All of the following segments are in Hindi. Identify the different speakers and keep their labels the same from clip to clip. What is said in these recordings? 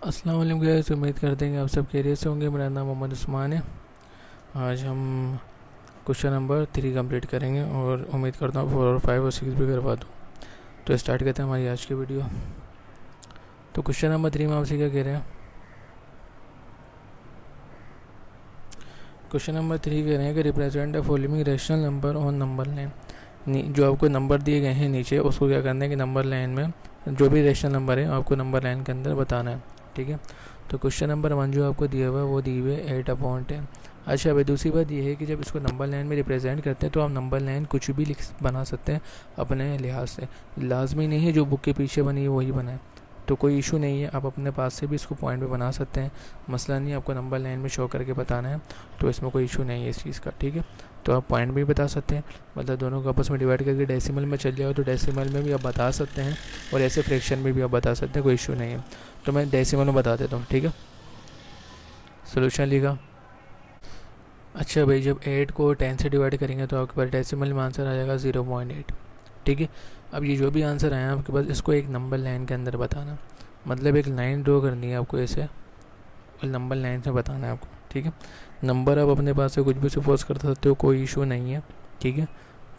Speaker 1: अस्सलाम वालेकुम गाइस, उम्मीद करते हैं कि आप सब खैरियत से होंगे। मेरा नाम मोहम्मद उस्मान है। आज हम क्वेश्चन नंबर 3 कंप्लीट करेंगे और उम्मीद करता हूँ 4 और 5 और 6 भी करवा दूँ। तो स्टार्ट करते हैं हमारी आज की वीडियो। तो क्वेश्चन नंबर 3 में आपसे क्या कह रहे हैं? क्वेश्चन नंबर 3 कह रहे हैं कि represent the following rational number on number line. जो आपको नंबर दिए गए हैं नीचे, उसको क्या करना है कि नंबर लाइन में जो भी रैशनल नंबर है आपको नंबर लाइन के अंदर बताना है। ठीक है, तो क्वेश्चन नंबर 1 जो आपको दिया हुआ है वो दी हुई है 8/10। अच्छा भाई, दूसरी बात ये है कि जब इसको नंबर लाइन में रिप्रेजेंट करते हैं तो आप नंबर लाइन कुछ भी बना सकते हैं अपने लिहाज से। लाजमी नहीं है जो बुक के पीछे बनी है वही बनाए, तो कोई इशू नहीं है। आप अपने पास से भी इसको पॉइंट पे बना सकते हैं, मसला नहीं है। आपको नंबर लाइन में शो करके बताना है तो इसमें कोई इशू नहीं है इस चीज़ का। ठीक है, तो आप पॉइंट भी बता सकते हैं, मतलब दोनों को आपस में डिवाइड करके डेसिमल में चल जाओ तो डेसिमल में भी आप बता सकते हैं और ऐसे फ्रैक्शन में भी आप बता सकते हैं, कोई इशू नहीं है। तो मैं डेसिमल में बता देता हूँ। ठीक है, सोल्यूशन लिखा। अच्छा भाई, जब 8 को 10 से डिवाइड करेंगे तो आपके पास डेसिमल में आंसर आ जाएगा 0.8। ठीक है, अब ये जो भी आंसर आया आपके पास, इसको एक नंबर लाइन के अंदर बताना, मतलब एक लाइन ड्रॉ करनी है आपको ऐसे और नंबर लाइन से बताना है आपको। ठीक है, नंबर आप अपने पास से कुछ भी सपोज कर सकते हो, कोई इशू नहीं है। ठीक है,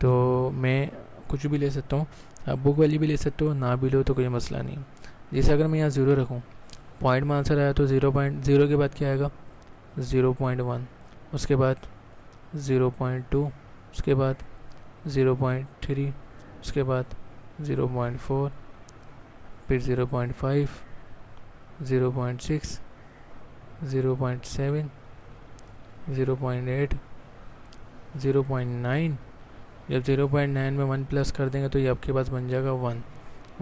Speaker 1: तो मैं कुछ भी ले सकता हूँ, आप बुक वाली भी ले सकते हो, ना भी लो तो कोई मसला नहीं। जैसे अगर मैं यहाँ 0 रखूँ, पॉइंट में आंसर आया तो 0.0 के बाद क्या आएगा 0.1, उसके बाद 0.2, उसके बाद 0.3, उसके बाद 0.4, फिर 0.5, 0.6, 0.7, 0.8, 0.9। जब 0.9 में 1 प्लस कर देंगे तो ये आपके पास बन जाएगा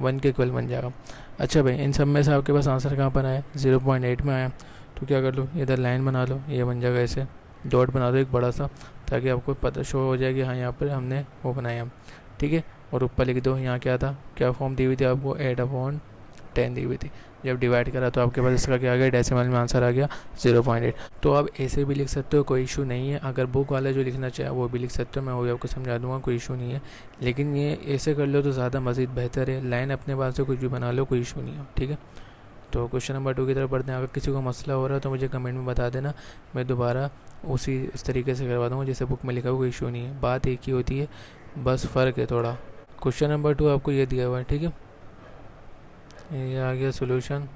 Speaker 1: 1 के इक्वल बन जाएगा। अच्छा भाई, इन सब में से आपके पास आंसर कहाँ पर आया? 0.8 में आया। तो क्या कर लो, इधर लाइन बना लो, ये बन जाएगा ऐसे, डॉट बना दो एक बड़ा सा, ताकि आपको पता शो हो जाए कि हाँ यहाँ पर हमने वो बनाया। ठीक है, और ऊपर लिख दो यहाँ क्या था, क्या फॉर्म दी हुई थी आपको, 8/10 दी हुई थी। जब डिवाइड करा तो आपके पास इसका क्या आ गया, डेसिमल में आंसर आ गया 0.8। तो आप ऐसे भी लिख सकते हो, कोई इशू नहीं है। अगर बुक वाला जो लिखना चाहे वो भी लिख सकते हो, मैं वो भी आपको समझा दूंगा, कोई इशू नहीं है। लेकिन ये ऐसे कर लो तो ज़्यादा मज़ीद बेहतर है। लाइन अपने पास से कुछ भी बना लो, कोई इशू नहीं है। ठीक है, तो क्वेश्चन नंबर 2 की तरफ बढ़ते हैं। अगर किसी को मसला हो रहा है तो मुझे कमेंट में बता देना, मैं दोबारा उसी इस तरीके से करवा दूँगा जैसे बुक में लिखा हुआ, कोई इशू नहीं है। बात एक ही होती है, बस फ़र्क है थोड़ा। क्वेश्चन नंबर 2 आपको ये दिया हुआ है। ठीक है, ये आ गया सोल्यूशन।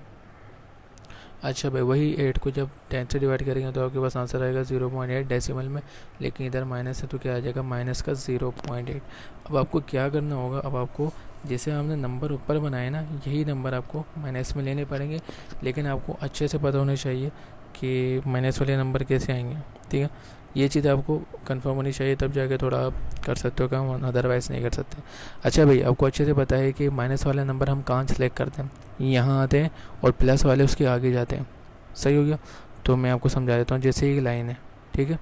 Speaker 1: अच्छा भाई, वही 8 को जब 10 से डिवाइड करेंगे तो आपके पास आंसर आएगा 0.8 डेसिमल में, लेकिन इधर माइनस है तो क्या आ जाएगा माइनस का 0.8। अब आपको क्या करना होगा, अब आपको जैसे हमने नंबर ऊपर बनाए ना, यही नंबर आपको माइनस में लेने पड़ेंगे, लेकिन आपको अच्छे से पता होना चाहिए कि माइनस वाले नंबर कैसे आएंगे। ठीक है, ये चीज़ आपको कंफर्म होनी चाहिए, तब जाके थोड़ा आप कर सकते हो काम, अदरवाइज़ नहीं कर सकते। अच्छा भाई, आपको अच्छे से पता है कि माइनस वाला नंबर हम कहाँ सेलेक्ट करते हैं, यहाँ आते हैं और प्लस वाले उसके आगे जाते हैं। सही हो गया, तो मैं आपको समझा देता हूँ। जैसे ये लाइन है, ठीक है,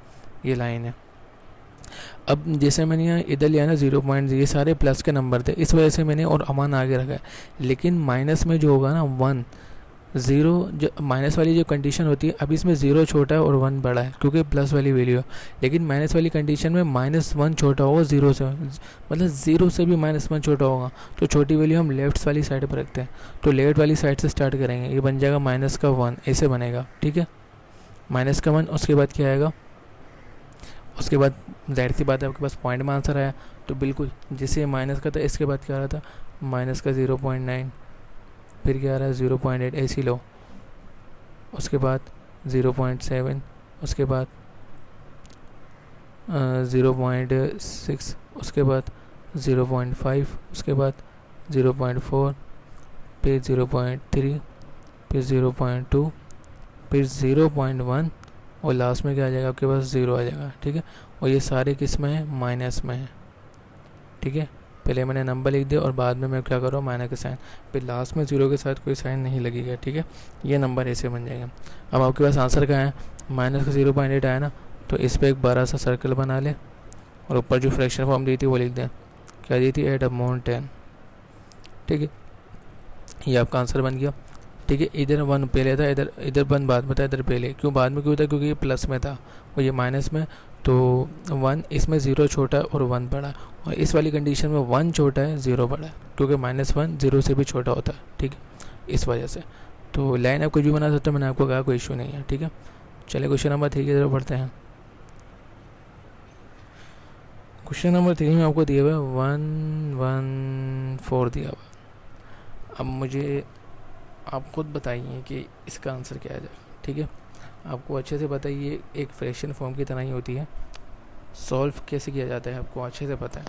Speaker 1: ये लाइन है। अब जैसे मैंने यहाँ इधर लिया ना 0.0, ये सारे प्लस के नंबर थे, इस वजह से मैंने और अमान आगे रखा है। लेकिन माइनस में जो होगा ना 1 0, जो माइनस वाली जो कंडीशन होती है, अब इसमें 0 छोटा है और 1 बड़ा है क्योंकि प्लस वाली वैल्यू है। लेकिन माइनस वाली कंडीशन में -1 छोटा होगा 0 से, मतलब 0 से भी -1 छोटा होगा। तो छोटी वैल्यू हम लेफ्ट वाली साइड पर रखते हैं, तो लेफ्ट वाली साइड से स्टार्ट करेंगे, ये बन जाएगा -1, ऐसे बनेगा। ठीक है, -1, उसके बाद क्या आएगा, उसके बाद जाहिर सी बात है आपके पास पॉइंट में आंसर आया, तो बिल्कुल जैसे माइनस का था इसके बाद क्या आ रहा था, माइनस का 0.9, फिर क्या आ रहा है 0.8, ऐसी लो, उसके बाद 0.7, उसके बाद 0.6, उसके बाद 0.5, उसके बाद 0.4, फिर 0.3, फिर 0.2, फिर 0.1 और लास्ट में क्या आ जाएगा आपके पास 0 आ जाएगा। ठीक है, और ये सारे किस में है, माइनस में है। ठीक है, पहले मैंने नंबर लिख दिया और बाद में मैं क्या कर रहा हूँ, माइनस का साइन, फिर लास्ट में 0 के साथ कोई साइन नहीं लगेगा। ठीक है, ये नंबर ऐसे बन जाएगा। अब आपके पास आंसर क्या है, माइनस का 0.8 आया ना, तो इस पर एक बड़ा सा सर्कल बना ले और ऊपर जो फ्रैक्शन फॉर्म दी थी वो लिख दें, क्या दी थी 8/10। ठीक है, ये आपका आंसर बन गया। ठीक है, इधर 1 पहले था, इधर 1 बाद में था, इधर पहले क्यों बाद में क्यों था, क्योंकि ये प्लस में था और ये माइनस में, तो 1 इसमें 0 छोटा है और 1 बड़ा है, और इस वाली कंडीशन में 1 छोटा है 0 बड़ा है, क्योंकि -1 0 से भी छोटा होता है। ठीक है, इस वजह से तो लाइन आप कुछ भी बना सकते हो, मैंने आपको कहा कोई इशू नहीं है, ठीक है। चलिए क्वेश्चन नंबर 3 की तरफ बढ़ते हैं। क्वेश्चन नंबर 3 में आपको दिया हुआ है 114 दिया हुआ। अब मुझे आप खुद बताइए कि इसका आंसर क्या आ जाएगा, ठीक है। आपको अच्छे से बताइए, एक फ्रैक्शन फॉर्म की तरह ही होती है, सॉल्व कैसे किया जाता है आपको अच्छे से पता है।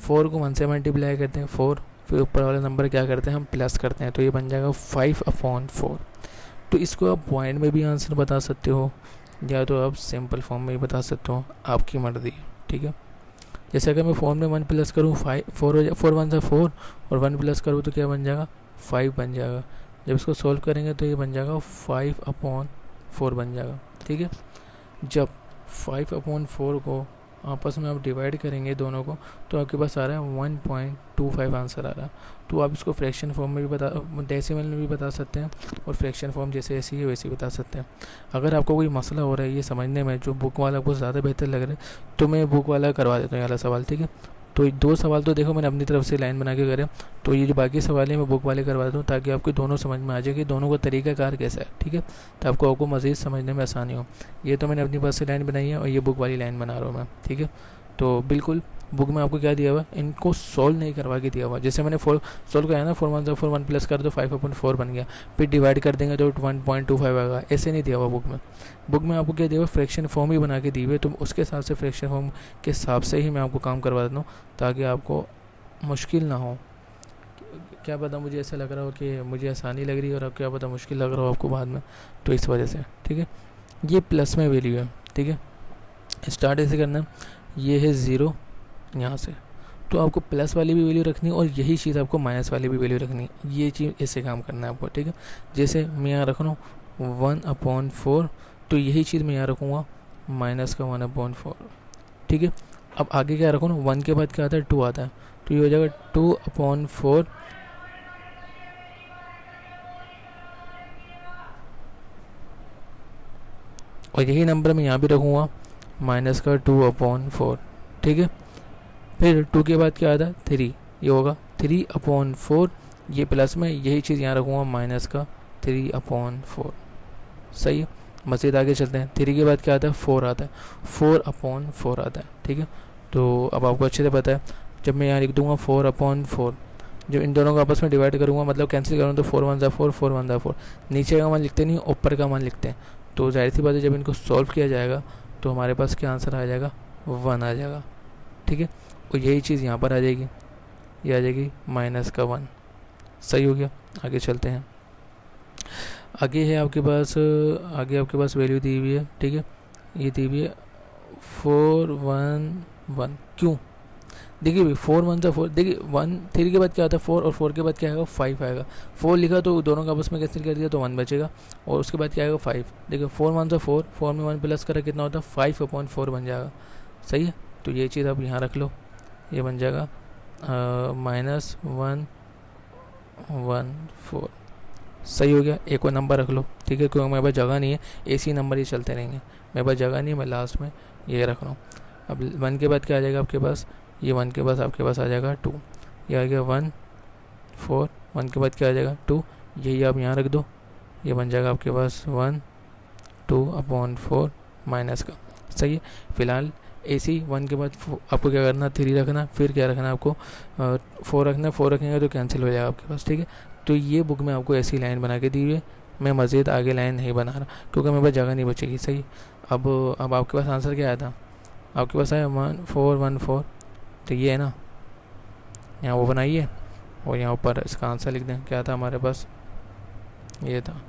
Speaker 1: 4 को 1 से मल्टीप्लाई करते हैं 4, फिर ऊपर वाला नंबर क्या करते हैं हम प्लस करते हैं, तो ये बन जाएगा 5/4। तो इसको आप पॉइंट में भी आंसर बता सकते हो या तो आप सिंपल फॉर्म में भी बता सकते हो, आपकी मर्जी है, ठीक है। जैसे अगर मैं फॉर्म में 1 प्लस करूँ 4 1 से 4 और 1 प्लस करूँ तो क्या बन जाएगा 5 बन जाएगा। जब इसको सॉल्व करेंगे तो ये बन जाएगा 5/4 बन जाएगा, ठीक है। जब 5/4 को आपस में आप डिवाइड करेंगे दोनों को तो आपके पास आ रहा है 1.25 आंसर आ रहा है। तो आप इसको फ्रैक्शन फॉर्म में भी डेसिमल में भी बता सकते हैं और फ्रैक्शन फॉर्म जैसे ऐसी है वैसे बता सकते हैं। अगर आपको कोई मसला हो रहा है ये समझने में जो बुक वाला आपको ज़्यादा बेहतर लग रहा है तो मैं बुक वाला करवा देता हूँ ये वाला सवाल, ठीक है। तो 2 सवाल तो देखो मैंने अपनी तरफ से लाइन बना के करे, तो ये जो बाकी सवाल है मैं बुक वाले करवा दूँ ताकि आपको दोनों समझ में आ जाए कि दोनों का तरीक़ाकार कैसा है, ठीक है। तो आपको मज़ीद समझने में आसानी हो। ये तो मैंने अपनी पास से लाइन बनाई है और ये बुक वाली लाइन बना रहा हूँ मैं, ठीक है। तो बिल्कुल बुक में आपको क्या दिया हुआ है, इनको सॉल्व नहीं करवा के दिया हुआ। जैसे मैंने सॉल्व किया ना 4 1 से 4 1 प्लस कर दो 5/4 बन गया, फिर डिवाइड कर देंगे तो 1.25 आएगा, ऐसे नहीं दिया हुआ बुक में। बुक में आपको क्या दिया हुआ फ्रैक्शन फॉर्म ही बना के दी हुई है, तो उसके हिसाब से फ्रैक्शन फॉर्म के हिसाब से ही मैं आपको काम करवा देता हूँ ताकि आपको मुश्किल ना हो। क्या पता मुझे ऐसा लग रहा हो कि मुझे आसानी लग रही है और अब क्या पता मुश्किल लग रहा हो आपको बाद में, तो इस वजह से, ठीक है। ये प्लस में वैल्यू है, ठीक है। स्टार्ट ऐसे करना है, ये है 0 यहाँ से, तो आपको प्लस वाली भी वैल्यू रखनी है और यही चीज़ आपको माइनस वाली भी वैल्यू रखनी है। ये चीज़ ऐसे काम करना है आपको, ठीक है। जैसे मैं यहाँ रख रहा हूँ 1/4, तो यही चीज़ मैं यहाँ रखूँगा माइनस का 1/4, ठीक है। अब आगे क्या रखूँ ना, 1 के बाद क्या आता है 2 आता है, तो ये हो जाएगा 2/4 और यही नंबर मैं यहाँ भी रखूँगा माइनस का 2/4, ठीक है। फिर 2 के बाद क्या आता है 3, ये होगा 3/4, ये प्लस में यही चीज़ यहाँ रखूँगा माइनस का 3/4, सही है। मज़ीद आगे चलते हैं, 3 के बाद क्या आता है 4 आता है, 4/4 आता है, ठीक है। तो अब आपको अच्छे से पता है, जब मैं यहाँ लिख दूँगा 4/4, जब इन दोनों को आपस में डिवाइड करूँगा मतलब कैंसिल करूँ तो 4 1 4 4 1 4, नीचे का मान लिखते नहीं ऊपर का मान लिखते हैं। तो जाहिर सी बात है जब इनको सॉल्व किया जाएगा तो हमारे पास क्या आंसर आ जाएगा 1 आ जाएगा, ठीक है। और यही चीज़ यहाँ पर आ जाएगी, ये आ जाएगी माइनस का 1, सही हो गया। आगे चलते हैं, आगे है आपके पास वैल्यू दी हुई है, ठीक है। ये दी हुई है 4 1 1, क्यों देखिए भाई 4 1 से 4, देखिए 1 3 के बाद क्या आता है 4 और 4 के बाद क्या आएगा 5 आएगा। 4 लिखा तो दोनों का आपस में कैंसिल कर दिया तो 1 बचेगा और उसके बाद क्या आएगा 5। देखिए 4 1 से 4 में 1 प्लस करा कितना होता है 5/4 बन जाएगा, सही है। तो ये चीज़ आप यहाँ रख लो, ये बन जाएगा -114, सही हो गया। एक और नंबर रख लो, ठीक है, क्योंकि मेरे पास जगह नहीं है, ऐसी नंबर ये चलते रहेंगे, मेरे पास जगह नहीं है, मैं लास्ट में ये रख रहा हूँ। अब 1 के बाद क्या आ जाएगा आपके पास, ये 1 के बाद आपके पास आ जाएगा 2, ये आ गया 1 4, 1 के बाद क्या आ जाएगा 2, यही आप यहाँ रख दो, ये बन जाएगा आपके पास 1 2/4 माइनस का, सही है। फिलहाल AC 1 के बाद आपको क्या करना 3 रखना, फिर क्या रखना आपको 4 रखना, 4 रखेंगे तो कैंसिल हो जाएगा आपके पास, ठीक है। तो ये बुक में आपको ऐसी लाइन बना के दी हुई है, मैं मज़ीद आगे लाइन नहीं बना रहा क्योंकि मेरे पास जगह नहीं बचेगी, सही। अब आपके पास आंसर क्या आया था, आपके पास आया 1414, तो ये है ना, यहाँ वो बनाइए और यहाँ ऊपर इसका आंसर लिख दें। क्या था हमारे पास, ये था,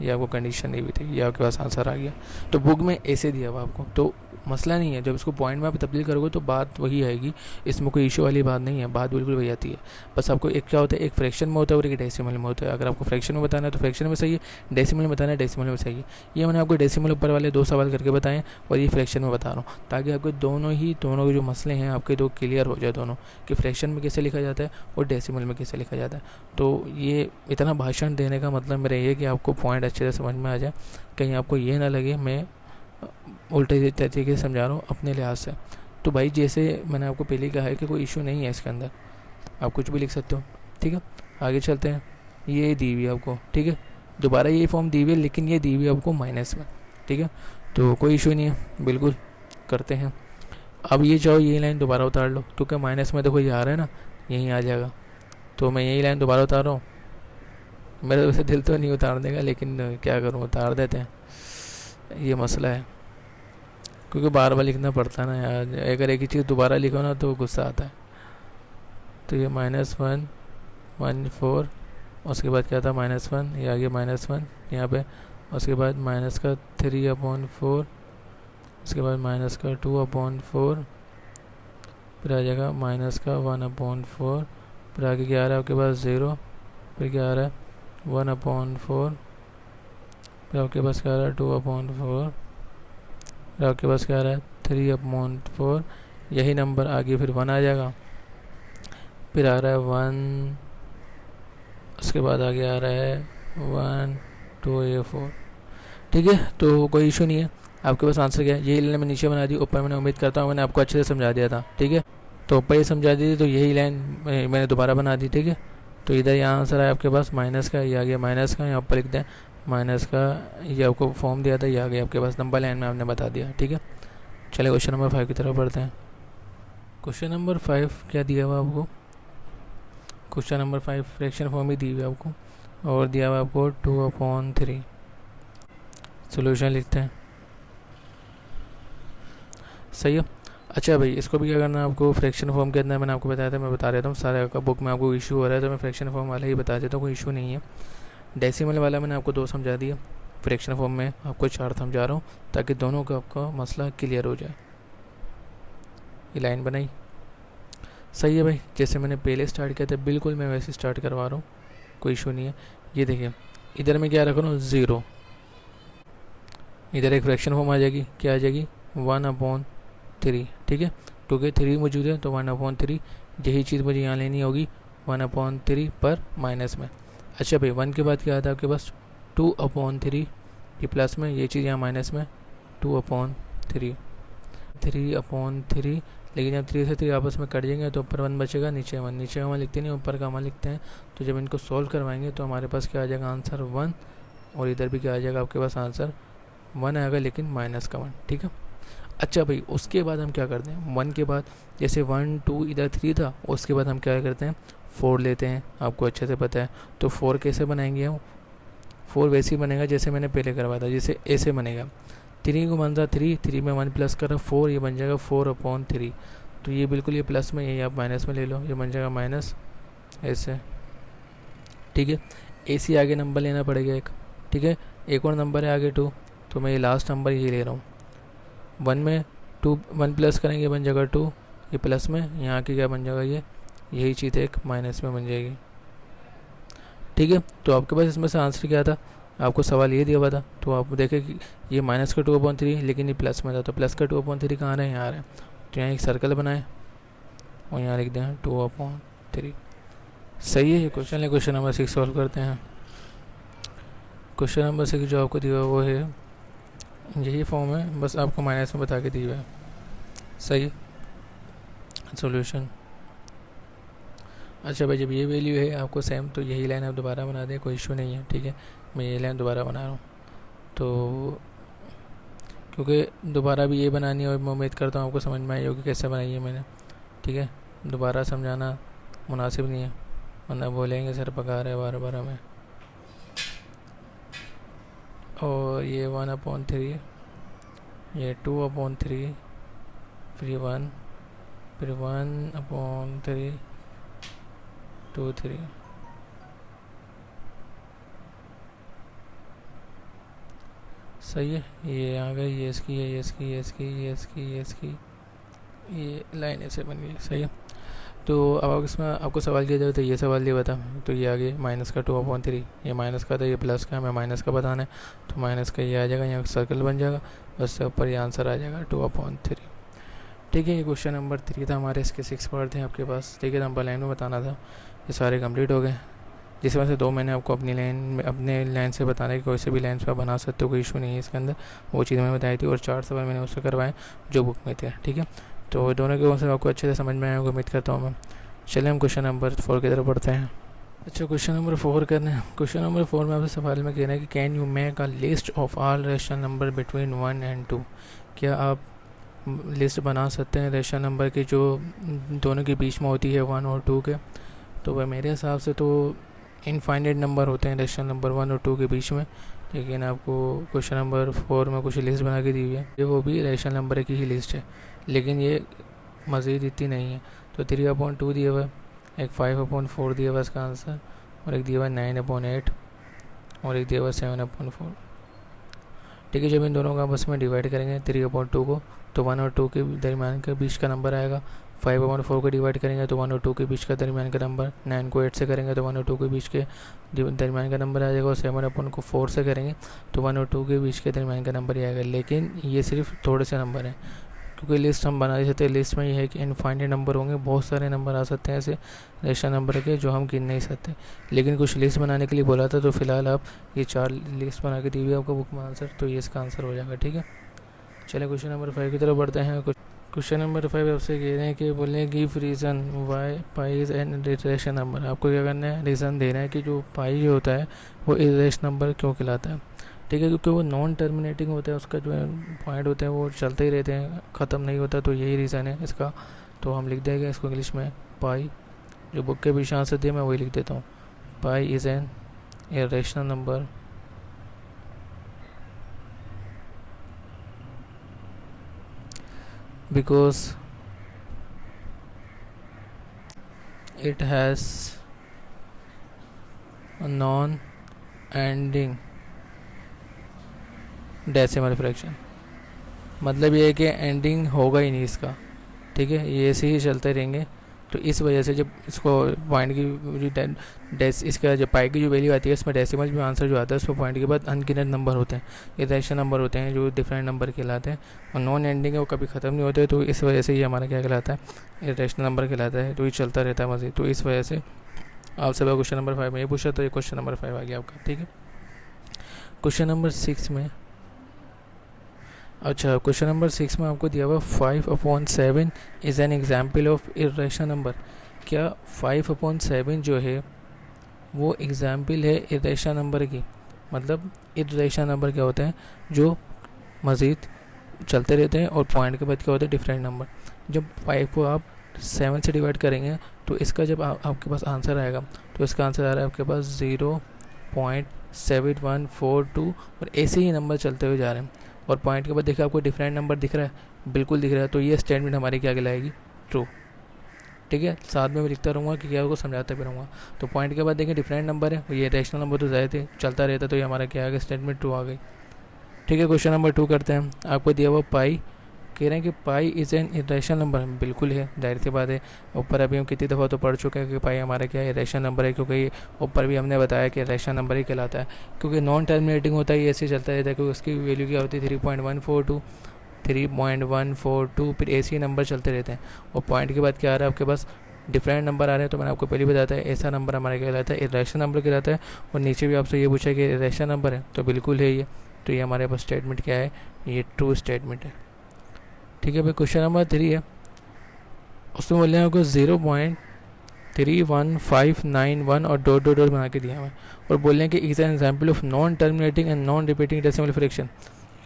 Speaker 1: ये आपको कंडीशन दी हुई थी, ये आपके पास आंसर आ गया। तो बुक में ऐसे दिया हुआ आपको, तो मसला नहीं है, जब इसको पॉइंट में आप तब्दील करोगे तो बात वही आएगी, इसमें कोई इशू वाली बात नहीं है, बात बिल्कुल वही आती है। बस आपको एक क्या होता है, एक फ्रैक्शन में होता है और एक डेसिमल में होता है। अगर आपको फ्रैक्शन में बताना है तो फ्रैक्शन में सही है, डेसिमल में बताना है डेसिमल में सही है। ये मैंने आपको डेसिमल ऊपर वाले 2 सवाल करके बताएं और ये फ्रैक्शन में बता रहा हूँ ताकि आपके दोनों के जो मसले हैं आपके दो क्लियर हो जाए दोनों, कि फ्रैक्शन में कैसे लिखा जाता है और डेसिमल में कैसे लिखा जाता है। तो ये इतना भाषण देने का मतलब मेरा ये है कि आपको पॉइंट अच्छे से समझ में आ जाए, कहीं आपको ये ना लगे मैं उल्टे तरीके से समझा रहा हूँ अपने लिहाज से। तो भाई जैसे मैंने आपको पहले कहा है कि कोई इशू नहीं है इसके अंदर, आप कुछ भी लिख सकते हो, ठीक है। आगे चलते हैं, ये दी हुई है आपको, ठीक है। दोबारा ये फॉर्म दी हुई है, लेकिन ये दी हुई है आपको माइनस में, ठीक है। तो कोई इशू नहीं है, बिल्कुल करते हैं। अब ये चाहो ये लाइन दोबारा उतार लो, क्योंकि माइनस में देखो ये आ रहा है ना, यहीं आ जाएगा। तो मैं यही लाइन दोबारा उतार रहा हूँ। मेरा वैसे दिल तो नहीं उतारने का, लेकिन क्या करूँ, उतार देते हैं, ये मसला है। क्योंकि बार बार लिखना पड़ता है ना यार, अगर एक ही चीज़ दोबारा लिखो ना तो गुस्सा आता है। तो ये -1 1 4, उसके बाद क्या था -1, ये आगे -1 यहाँ पे, उसके बाद माइनस का 3/4, उसके बाद माइनस का 2/4, फिर आ जाएगा माइनस का 1/4, फिर आगे क्या आ रहा है आपके पास 0, फिर क्या आ रहा है 1/4, फिर आपके पास क्या आ रहा है 2/4, फिर आपके पास क्या आ रहा है 3/4। यही नंबर आगे फिर 1 आ जाएगा, फिर आ रहा है 1, उसके बाद आगे आ रहा है 1 2 ये 4, ठीक है। तो कोई इशू नहीं है, आपके पास आंसर क्या है। यही लाइन मैं नीचे बना दी, ऊपर मैंने उम्मीद करता हूँ मैंने आपको अच्छे से समझा दिया था, ठीक है। तो ऊपर ये समझा दी थी, तो यही लाइन मैंने दोबारा बना दी, ठीक है। तो इधर यहाँ आंसर है आपके पास माइनस का, ये आ गया माइनस का, यहाँ ऊपर लिख दें माइनस का, ये आपको फॉर्म दिया था, ये आ गया आपके पास, नंबर लाइन में आपने बता दिया, ठीक है। चलिए क्वेश्चन नंबर 5 की तरफ बढ़ते हैं। क्वेश्चन नंबर 5 क्या दिया हुआ आपको, क्वेश्चन नंबर 5 फ्रैक्शन फॉर्म ही दी हुई आपको, और दिया हुआ आपको 2/3। सोल्यूशन लिखते हैं, सही है। अच्छा भाई, इसको भी क्या करना है आपको, फ्रैक्शन फॉर्म के अंदर मैंने आपको बताया था, मैं बता देता हूँ। सारे का बुक में आपको इशू हो रहा है तो मैं फ्रैक्शन फॉर्म वाला ही बता देता हूँ, कोई इशू नहीं है। डेसिमल वाला मैंने आपको 2 समझा दिया, फ्रैक्शन फॉर्म में आपको 4 समझा रहा हूँ, ताकि दोनों का आपका मसला क्लियर हो जाए। ये लाइन बनाई, सही है भाई। जैसे मैंने पहले स्टार्ट किया था बिल्कुल मैं वैसे स्टार्ट करवा रहा हूँ, कोई इशू नहीं है। ये देखिए इधर मैं क्या रख रहा हूँ 0, इधर एक फ्रैक्शन फॉर्म आ जाएगी, क्या आ जाएगी 1/3, ठीक है। क्योंकि 3 मौजूद है तो 1/3, यही चीज़ मुझे यहाँ लेनी होगी 1/3 पर माइनस में। अच्छा भाई 1 के बाद क्या आता है आपके पास 2/3, ये प्लस में, ये चीज़ यहाँ माइनस में 2/3, 3/3। लेकिन जब 3 से 3 आपस में कट जाएंगे तो ऊपर 1 बचेगा, नीचे 1, नीचे 1 लिखते नहीं, ऊपर का 1 लिखते हैं। तो जब इनको सॉल्व करवाएंगे तो हमारे पास क्या आ जाएगा आंसर 1, और इधर भी क्या आ जाएगा आपके पास आंसर 1 आएगा, लेकिन माइनस का 1, ठीक है। अच्छा भाई उसके बाद हम क्या करते हैं, 1 के बाद जैसे 1 2 इधर 3 था, उसके बाद हम क्या करते हैं 4 लेते हैं, आपको अच्छे से पता है। तो 4 कैसे बनाएंगे हम, 4 वैसे ही बनेगा जैसे मैंने पहले करवाया था, जैसे ऐसे बनेगा। 3 को बनता 3 में 1 प्लस करा 4, ये बन जाएगा 4/3। तो ये बिल्कुल ये प्लस में, यही आप माइनस में ले लो, ये बन जाएगा माइनस, ऐसे, ठीक है। ऐसे आगे नंबर लेना पड़ेगा एक, ठीक है। एक और नंबर है आगे 2, तो मैं ये लास्ट नंबर ये ले रहा हूँ। 1 में 1 प्लस करेंगे बन जाएगा 2, ये प्लस में, यहाँ की क्या बन जाएगा ये, यही चीज़ एक माइनस में बन जाएगी, ठीक है। तो आपके पास इसमें से आंसर क्या था, आपको सवाल ये दिया हुआ था, तो आप देखें कि ये माइनस का 2/3, लेकिन ये प्लस में था, तो प्लस का 2/3 कहाँ है, यहाँ आ रहा है। तो यहाँ एक सर्कल बनाए और यहाँ लिख दें 2/3, सही है। ये क्वेश्चन है, क्वेश्चन नंबर 6 सॉल्व करते हैं। क्वेश्चन नंबर 6 जो आपको दिया वो है, यही फॉर्म है, बस आपको माइनस में बता के दिया है, सही है। सॉल्यूशन, अच्छा भाई जब ये वैल्यू है आपको सेम, तो यही लाइन आप दोबारा बना दें, कोई इशू नहीं है, ठीक है। मैं ये लाइन दोबारा बना रहा हूँ, तो क्योंकि दोबारा भी ये बनानी है, और मैं उम्मीद करता हूँ आपको समझ में आई होगी कैसे बनाई है मैंने, ठीक है। दोबारा समझाना मुनासिब नहीं है, वरना बोलेंगे सर पका रहे बार बार हमें। और ये 1/3, ये 2/3, फिर 1, फिर 1/3 2 3, सही है। ये आ गई, ये इसकी है, ये इसकी, ये इसकी, ये इसकी, ये इसकी, ये लाइन ऐसे बन गई, सही है। तो अब इसमें आपको सवाल किया जाए तो ये सवाल दिया था, तो ये आ गई माइनस का 2/3, ये माइनस का था, ये प्लस का, हमें माइनस का बताना है, तो माइनस का ये आ जाएगा, यहाँ सर्कल बन जाएगा, बस ऊपर ये आंसर आ जाएगा 2/3, ठीक है। ये क्वेश्चन नंबर 3 था हमारे, इसके 6 पार्ट थे आपके पास, ठीक है। नंबर लाइन में बताना था, ये सारे कंप्लीट हो गए, जिस वजह से 2 मैंने आपको अपनी लाइन से बताना है कि कोई से भी लाइन से आप बना सकते हो, कोई इशू नहीं है इसके अंदर, वो चीज़ मैंने बताई थी, और 4 सवाल मैंने उससे करवाए जो बुक में थे, ठीक है। तो दोनों के कौन से आपको अच्छे से समझ में आए, उम्मीद करता हूँ मैं। चलिए हम क्वेश्चन नंबर 4 की तरफ बढ़ते हैं। अच्छा, क्वेश्चन नंबर 4 करना है। क्वेश्चन नंबर 4 में आपसे सवाल में कह रहा है कि can you make a list of all rational number between 1 and 2। क्या आप लिस्ट बना सकते हैं रेशनल नंबर की जो दोनों के बीच में होती है 1 और 2 के। तो वह मेरे हिसाब से तो इनफाइनाइट नंबर होते हैं रेशनल नंबर 1 और 2 के बीच में, लेकिन आपको क्वेश्चन नंबर 4 में कुछ लिस्ट बना के दी हुई है, ये वो भी रेशनल नंबर की ही लिस्ट है, लेकिन ये मज़ीद इतनी नहीं है। तो 3/2 दिया हुआ है, एक 5/4 दिया हुआ इसका आंसर, और एक दिया हुआ 9/8 और एक दिया हुआ 7/4। ठीक है, जब इन दोनों का आपस में डिवाइड करेंगे 3/2 को, तो 1 और 2 के दरमियान के बीच का नंबर आएगा। 5/4 को डिवाइड करेंगे तो 1 और 2 के बीच का दरमियान का नंबर, 9 को 8 से करेंगे तो 1 और 2 के बीच के दरमियान का नंबर आ जाएगा, और 7/4 से करेंगे तो 1 और 2 के बीच के दरमियान का नंबर ही आएगा। लेकिन ये सिर्फ थोड़े से नंबर हैं, क्योंकि लिस्ट हम बना सकते हैं। लिस्ट में ये है कि इनफाइनाइट नंबर होंगे, बहुत सारे नंबर आ सकते हैं ऐसे रेशनल नंबर के जो हम गिन नहीं सकते, लेकिन कुछ लिस्ट बनाने के लिए बोला था। तो फिलहाल आप ये 4 लिस्ट बना के दी हुई है आपको बुक में आंसर, तो ये इसका आंसर हो जाएगा। ठीक है, चलिए क्वेश्चन नंबर 5 की तरफ बढ़ते हैं। क्वेश्चन नंबर 5 आपसे कह रहे हैं कि बोले give reason why pi is an irrational number. आपको क्या करना है, रीज़न देना है कि जो पाई जो होता है वो इरेशनल नंबर क्यों कहलाता है। ठीक है, क्योंकि वो नॉन टर्मिनेटिंग होता है, उसका जो पॉइंट होते हैं वो चलते ही रहते हैं, ख़त्म नहीं होता, तो यही रीज़न है इसका। तो हम लिख देंगे इसको इंग्लिश में पाई, जो बुक के पीछे आंसर दिए मैं वही लिख देता हूँ। Pi is an irrational number because it has a non-ending decimal fraction. मतलब ये है कि एंडिंग होगा ही नहीं इसका। ठीक है, ये ऐसे ही चलते रहेंगे। तो इस वजह से जब इसको पॉइंट की जो इसका जो पाई की जो वैल्यू आती है उसमें डेसिमल में आंसर जो आता है उसमें पॉइंट के बाद अनगिनत नंबर होते हैं, इरेशनल नंबर होते हैं जो डिफरेंट नंबर कहलाते हैं, और नॉन एंडिंग है वो कभी ख़त्म नहीं होते। तो इस वजह से ये हमारा क्या कहलाता है, इरेशनल नंबर कहलाता है। तो ये चलता रहता है मज़ीद। तो इस वजह से आपसे क्वेश्चन नंबर 5 में ये पूछा, तो ये क्वेश्चन नंबर 5 आ गया आपका। ठीक है, क्वेश्चन नंबर 6 में, अच्छा क्वेश्चन नंबर 6 में आपको दिया हुआ 5/7 is an example of irrational number. क्या 5/7 जो है वो एग्जाम्पल है इरेशनल नंबर की। मतलब इरेशनल नंबर क्या होते हैं, जो मज़ीद चलते रहते हैं और पॉइंट के बाद क्या होते हैं, डिफरेंट नंबर। जब 5 को आप 7 से डिवाइड करेंगे तो इसका जब आपके पास आंसर आएगा, तो इसका आंसर आ रहा है आपके पास 0.7142, और ऐसे ही नंबर चलते हुए जा रहे हैं। और पॉइंट के बाद देखिए आपको डिफरेंट नंबर दिख रहा है, बिल्कुल दिख रहा है। तो ये स्टेटमेंट हमारी क्या कहलाएगी, ट्रू। ठीक है, साथ में मैं लिखता रहूँगा कि क्या, को समझाता भी रहूँगा। तो पॉइंट के बाद देखिए डिफरेंट नंबर है, ये रेशनल नंबर तो ज़्यादा थे, चलता रहता, तो ये हमारा क्या आ गया, स्टेटमेंट ट्रू आ गई। ठीक है, क्वेश्चन नंबर 2 करते हैं। आपको दिया हुआ पाई, कह रहे हैं कि पाई इज़ एन इरेशनल नंबर। बिल्कुल है, जाहिर सी बात है। ऊपर अभी हम कितनी दफ़ा तो पढ़ चुके हैं कि पाई हमारा क्या है, इरेशनल नंबर है, क्योंकि ऊपर भी हमने बताया कि इरेशनल नंबर ही कहलाता है, क्योंकि नॉन टर्मिनेटिंग होता है, ये ऐसे चलता रहता है। क्योंकि उसकी वैल्यू क्या होती है, 3.142, फिर ऐसे ही नंबर चलते रहते हैं। और पॉइंट के बाद क्या आ रहा है आपके पास, डिफरेंट नंबर आ रहे हैं। तो मैंने आपको पहले बताया था ऐसा नंबर हमारा क्या कहलाता है, इरेशनल नंबर कहलाता है। और नीचे भी आपसे ये पूछा कि इरेशनल नंबर है, तो बिल्कुल है ये। तो ये हमारे पास स्टेटमेंट क्या है, ये ट्रू स्टेटमेंट है। ठीक है भाई, क्वेश्चन नंबर 3 है। उसमें बोल रहे हैं आपको 0.31591 और डॉट डॉट डॉट बना के दिया हुआ है, और बोल रहे हैं कि is an example of non terminating and non repeating decimal fraction.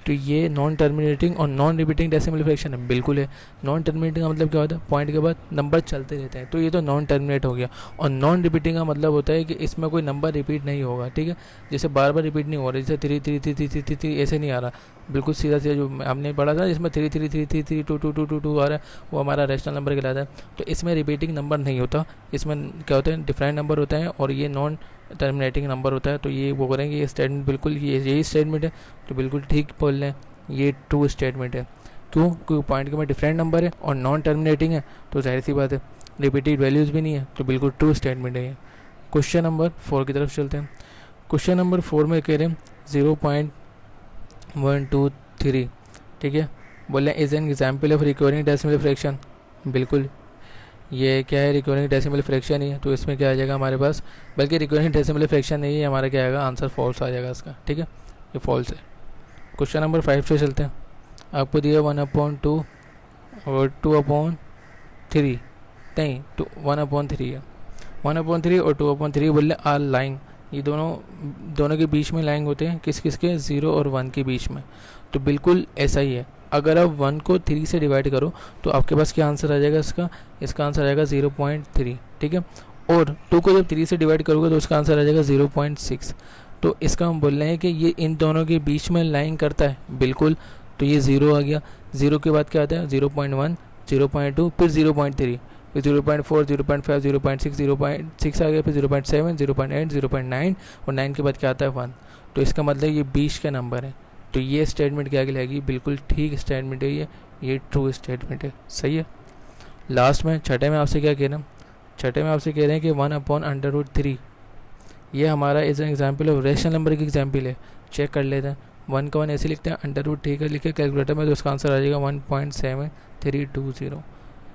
Speaker 1: तो ये नॉन टर्मिनेटिंग और नॉन रिपीटिंग डेसिमल फ्रैक्शन है, बिल्कुल है। नॉन टर्मिनेटिंग का मतलब क्या होता है, पॉइंट के बाद नंबर चलते रहते हैं, तो ये तो नॉन टर्मिनेट हो गया। और नॉन रिपीटिंग का मतलब होता है कि इसमें कोई नंबर रिपीट नहीं होगा। ठीक है, जैसे बार बार रिपीट नहीं हो रहा, जैसे 3 ऐसे नहीं आ रहा, बिल्कुल सीधा सीधा जो हमने पढ़ा था जिसमें 3 आ रहा है, वो हमारा रेशनल नंबर कहलाता है। तो इसमें रिपीटिंग नंबर नहीं होता, इसमें क्या होता है, डिफरेंट नंबर होता है, और ये नॉन टर्मिनेटिंग नंबर होता है। तो ये वो करेंगे, ये स्टेटमेंट बिल्कुल यही स्टेटमेंट है, तो बिल्कुल ठीक बोल रहे हैं, ये ट्रू स्टेटमेंट है। क्यों, क्योंकि पॉइंट के में डिफरेंट नंबर है और नॉन टर्मिनेटिंग है, तो जाहिर सी बात है रिपीटेड वैल्यूज़ भी नहीं है, तो बिल्कुल ट्रू स्टेटमेंट है ये। क्वेश्चन नंबर 4 की तरफ चलते हैं। क्वेश्चन नंबर 4 में कह रहे हैं 0.123। ठीक है, बोले is an example of recurring decimal fraction. बिल्कुल ये क्या है, रिकरिंग डेसिमल फ्रैक्शन ही है, तो इसमें क्या आ जाएगा हमारे पास, बल्कि रिकरिंग डेसिमल फ्रैक्शन नहीं है, हमारा क्या आएगा, आंसर फॉल्स आ जाएगा इसका। ठीक है, ये फॉल्स है। क्वेश्चन नंबर 5 से चलते हैं। आपको दिया 1/2 और 2/3 नहीं, 1/3 है। 1/3 और 2/3 बोले आर लाइंग, ये दोनों के बीच में लाइंग होते हैं, किस किस के, 0 और 1 के बीच में। तो बिल्कुल ऐसा ही है, अगर आप 1 को 3 से डिवाइड करो तो आपके पास क्या आंसर आ जाएगा इसका आंसर आएगा 0.3, ठीक है। और 2 को जब 3 से डिवाइड करोगे तो उसका आंसर आ जाएगा 0.6। तो इसका हम बोल रहे हैं कि ये इन दोनों के बीच में लाइन करता है, बिल्कुल। तो ये 0 आ गया, 0 के बाद क्या आता है 0.1, 0.2, फिर 0.3, फिर 0.4, 0.5, 0.6, 0.6 आ गया, फिर 0.7, 0.8, 0.9 और 9 के बाद क्या आता है 1। तो इसका मतलब ये 20 का नंबर है। तो ये स्टेटमेंट क्या कहलाएगी, बिल्कुल ठीक स्टेटमेंट है ये ट्रू स्टेटमेंट है, सही है। लास्ट में छठे में आपसे क्या कहना, छठे में आपसे कह रहे हैं कि 1/√3, ये हमारा is an example of rational number की एग्जाम्पल है। चेक कर लेते हैं, 1 का 1 ऐसे लिखते हैं, √3 का लिखे कैलकुलेटर में, तो उसका आंसर आ जाएगा 1.7320,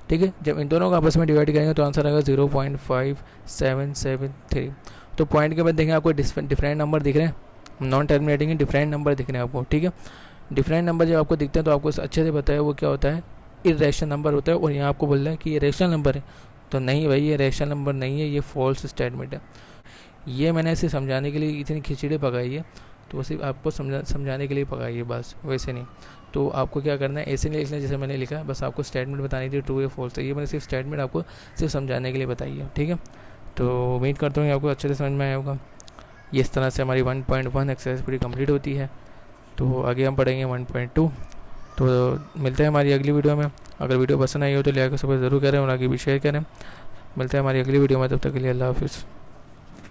Speaker 1: ठीक है। जब इन दोनों को आपस में डिवाइड करेंगे तो आंसर आएगा 0.5773। तो पॉइंट के बाद देखें आपको डिफरेंट नंबर दिख रहे हैं, नॉन टर्मिनेटिंग डिफरेंट नंबर दिख रहे हैं आपको, ठीक है। डिफरेंट नंबर जब आपको दिखते हैं तो आपको अच्छे से पता है वो क्या होता है, इरेशनल नंबर होता है। और यहाँ आपको बोल रहा है कि ये रेशनल नंबर है, तो नहीं भाई ये रेशनल नंबर नहीं है, ये फॉल्स स्टेटमेंट है। ये मैंने इसे समझाने के लिए इतनी खिचड़ी पकाई है, तो सिर्फ आपको समझाने के लिए पकाई है बस, वैसे नहीं। तो आपको क्या करना है, ऐसे नहीं लिखना जैसे मैंने लिखा, बस आपको स्टेटमेंट बतानी थी ट्रू या फॉल्स है। ये मैंने सिर्फ स्टेटमेंट आपको सिर्फ समझाने के लिए बताई है, ठीक है। तो उम्मीद करता हूँ कि आपको अच्छे से समझ में आया होगा। ये इस तरह से हमारी 1.1 एक्सरसाइज पूरी कंप्लीट होती है। तो आगे हम पढ़ेंगे 1.2। तो मिलते हैं हमारी अगली वीडियो में। अगर वीडियो पसंद आई हो तो लाइक और सब्सक्राइब ज़रूर करें और आगे भी शेयर करें। मिलते हैं हमारी अगली वीडियो में, तब तक के लिए अल्लाह हाफिज़।